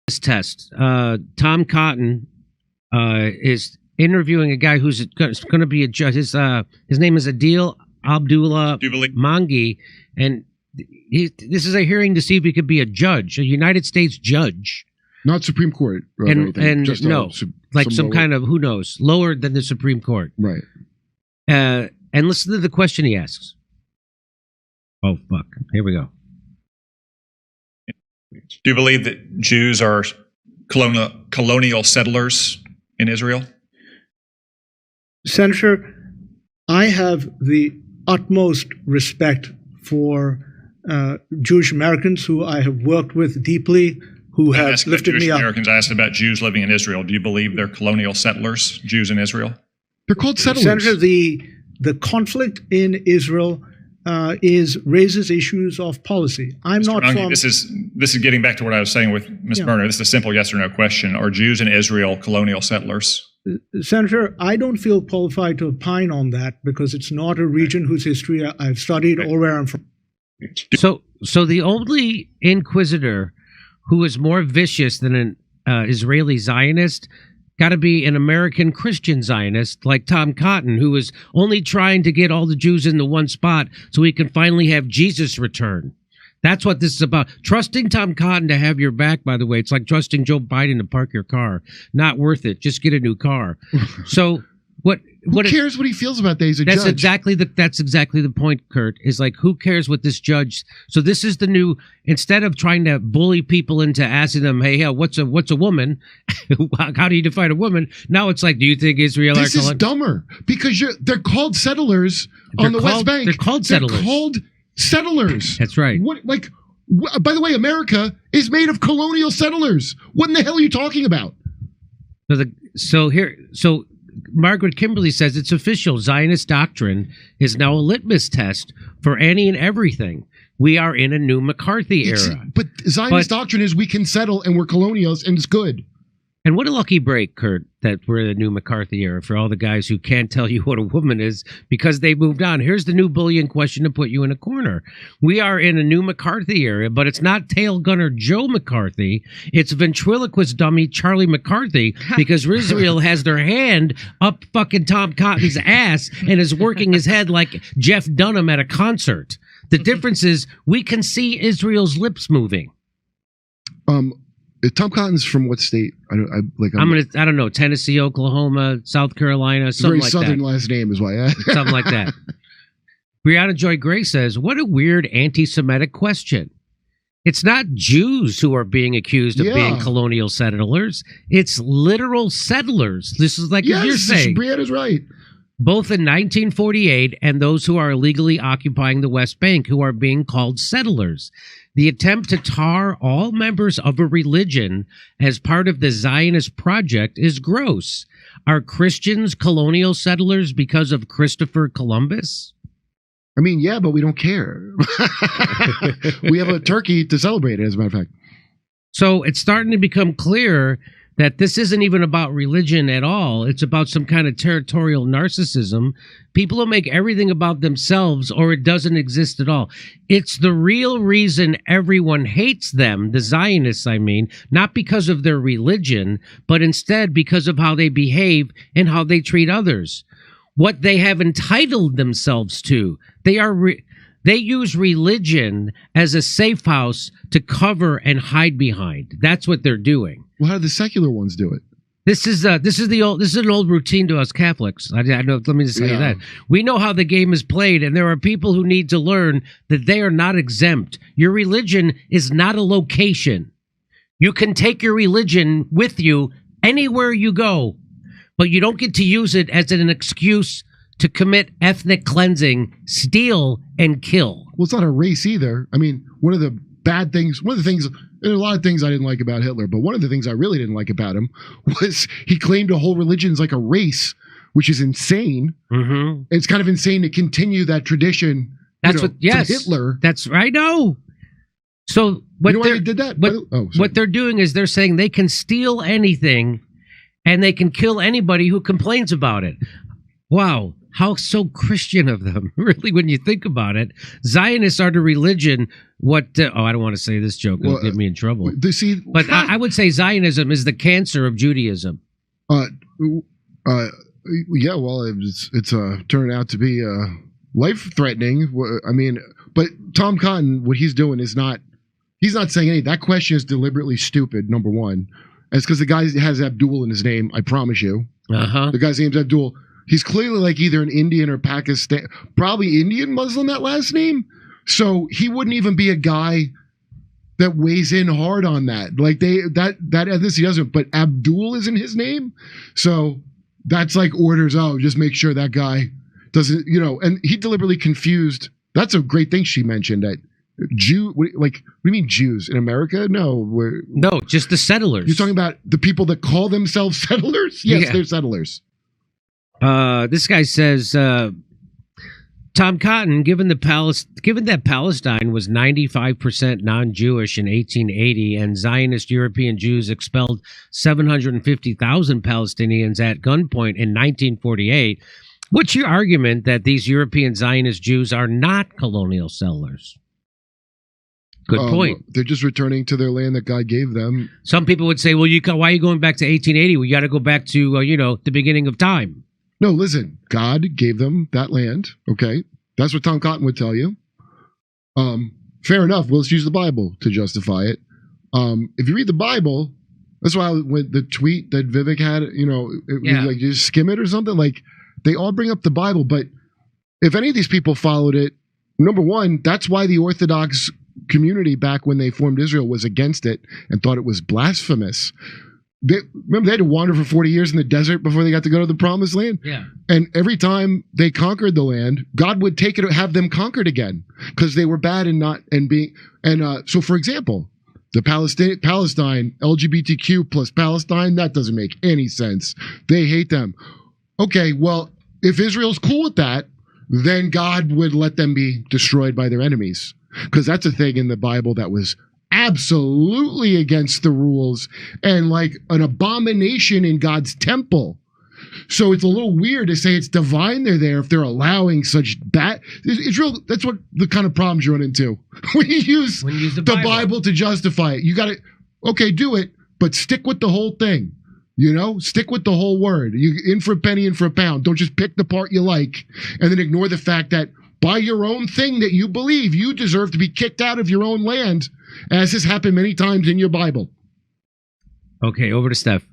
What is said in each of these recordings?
This test. Tom Cotton is interviewing a guy who's going to be a judge. His name is Adil Abdullah Mangi, and this is a hearing to see if he could be a judge, a United States judge. Not Supreme Court. And just no, like some kind of, who knows, lower than the Supreme Court. Right. And listen to the question he asks. Oh, fuck. Here we go. Do you believe that Jews are colonial settlers in Israel? Senator, I have the utmost respect for Jewish Americans who I have worked with deeply, who have lifted me up. Americans, I asked about Jews living in Israel. Do you believe they're colonial settlers, Jews in Israel? They're called settlers. Senator, the conflict in Israel raises issues of policy. I'm Mr. not Runge, from... This is getting back to what I was saying with Ms. Berner. This is a simple yes or no question. Are Jews in Israel colonial settlers? Senator, I don't feel qualified to opine on that because it's not a region whose history I've studied or where I'm from. So the only inquisitor who is more vicious than an Israeli Zionist got to be an American Christian Zionist like Tom Cotton, who is only trying to get all the Jews into one spot so he can finally have Jesus return. That's what this is about. Trusting Tom Cotton to have your back, by the way, it's like trusting Joe Biden to park your car. Not worth it. Just get a new car. So who cares what he feels about that? He's a judge. That's exactly the point, Kurt, is like, who cares what this judge... So this is the new... Instead of trying to bully people into asking them, hey, what's a woman? How do you define a woman? Now it's like, do you think Israel... This is dumber, because they're called settlers on the West Bank. They're called settlers. They're called settlers. That's right. By the way, America is made of colonial settlers. What in the hell are you talking about? So Margaret Kimberly says it's official. Zionist doctrine is now a litmus test for any and everything. We are in a new McCarthy era. But Zionist doctrine is we can settle and we're colonials and it's good. And what a lucky break, Kurt, that we're in a new McCarthy era for all the guys who can't tell you what a woman is because they moved on. Here's the new bullion question to put you in a corner. We are in a new McCarthy era, but it's not tail gunner Joe McCarthy. It's ventriloquist dummy Charlie McCarthy, because Israel has their hand up fucking Tom Cotton's ass and is working his head like Jeff Dunham at a concert. The difference is we can see Israel's lips moving. Tom Cotton's from what state? I don't know, Tennessee, Oklahoma, South Carolina, something like that. Very southern last name is why. Something like that. Brianna Joy Gray says, what a weird anti-Semitic question. It's not Jews who are being accused of being colonial settlers. It's literal settlers. This is like you're saying. Brianna's right. Both in 1948 and those who are illegally occupying the West Bank who are being called settlers. The attempt to tar all members of a religion as part of the Zionist project is gross. Are Christians colonial settlers because of Christopher Columbus? I mean, yeah, but we don't care. We have a turkey to celebrate it, as a matter of fact. So it's starting to become clear that this isn't even about religion at all. It's about some kind of territorial narcissism. People will make everything about themselves or it doesn't exist at all. It's the real reason everyone hates them, the Zionists, I mean, not because of their religion, but instead because of how they behave and how they treat others. What they have entitled themselves to. They use religion as a safe house to cover and hide behind. That's what they're doing. Well, how do the secular ones do it? This is an old routine to us Catholics. I know. Let me just tell you that we know how the game is played, and there are people who need to learn that they are not exempt. Your religion is not a location. You can take your religion with you anywhere you go, but you don't get to use it as an excuse to commit ethnic cleansing, steal, and kill. Well, it's not a race either. I mean, one of the things, there are a lot of things I didn't like about Hitler, but one of the things I really didn't like about him was he claimed a whole religion is like a race, which is insane. Mm-hmm. It's kind of insane to continue that tradition. That's from Hitler. That's right. No. So what why they did that? What they're doing is they're saying they can steal anything and they can kill anybody who complains about it. Wow. how so Christian of them, really, when you think about it. Zionists are the religion. What? I don't want to say this joke. It'll get me in trouble. But I would say Zionism is the cancer of Judaism. Yeah, well, it's turned out to be life-threatening. I mean, but Tom Cotton, what he's doing is he's not saying anything. That question is deliberately stupid, number one. It's because the guy has Abdul in his name, I promise you. The guy's name's Abdul. He's clearly like either an Indian or Pakistan, probably Indian Muslim, that last name. So he wouldn't even be a guy that weighs in hard on that. Like that ethnicity doesn't, but Abdul isn't his name. So that's like orders. Oh, just make sure that guy doesn't, and he deliberately confused. That's a great thing she mentioned that what do you mean Jews in America? No, no, just the settlers. You're talking about the people that call themselves settlers? Yes, they're settlers. This guy says, Tom Cotton, given that Palestine was 95% non-Jewish in 1880 and Zionist European Jews expelled 750,000 Palestinians at gunpoint in 1948, what's your argument that these European Zionist Jews are not colonial settlers? Good point. They're just returning to their land that God gave them. Some people would say, well, why are you going back to 1880? We got to go back to, the beginning of time. No, listen, God gave them that land. Okay. That's what Tom Cotton would tell you. Fair enough. Well, let's use the Bible to justify it. If you read the Bible, that's why when the tweet that Vivek had, like you just skim it or something, like they all bring up the Bible. But if any of these people followed it, number one, that's why the Orthodox community back when they formed Israel was against it and thought it was blasphemous. Remember, they had to wander for 40 years in the desert before they got to go to the promised land? Yeah. And every time they conquered the land, God would take it, have them conquered again because they were bad so for example, the Palestine, LGBTQ plus Palestine, that doesn't make any sense. They hate them. Okay, well, if Israel's cool with that, then God would let them be destroyed by their enemies. Because that's a thing in the Bible that was absolutely against the rules and like an abomination in God's temple. So it's a little weird to say it's divine they're there if they're allowing such bad. It's real. That's what the kind of problems you run into when you use the Bible to justify it. You got to, okay, do it, but stick with the whole thing. Stick with the whole word. You in for a penny, in for a pound. Don't just pick the part you like and then ignore the fact that by your own thing that you believe, you deserve to be kicked out of your own land, as has happened many times in your Bible. Okay, over to Steph.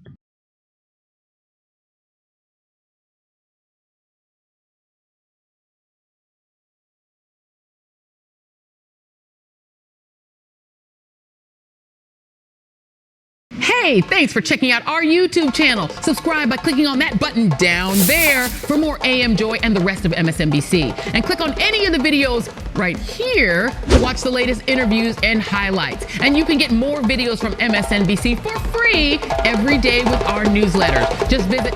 Hey, thanks for checking out our YouTube channel. Subscribe by clicking on that button down there for more AM Joy and the rest of MSNBC. And click on any of the videos right here to watch the latest interviews and highlights. And you can get more videos from MSNBC for free every day with our newsletters. Just visit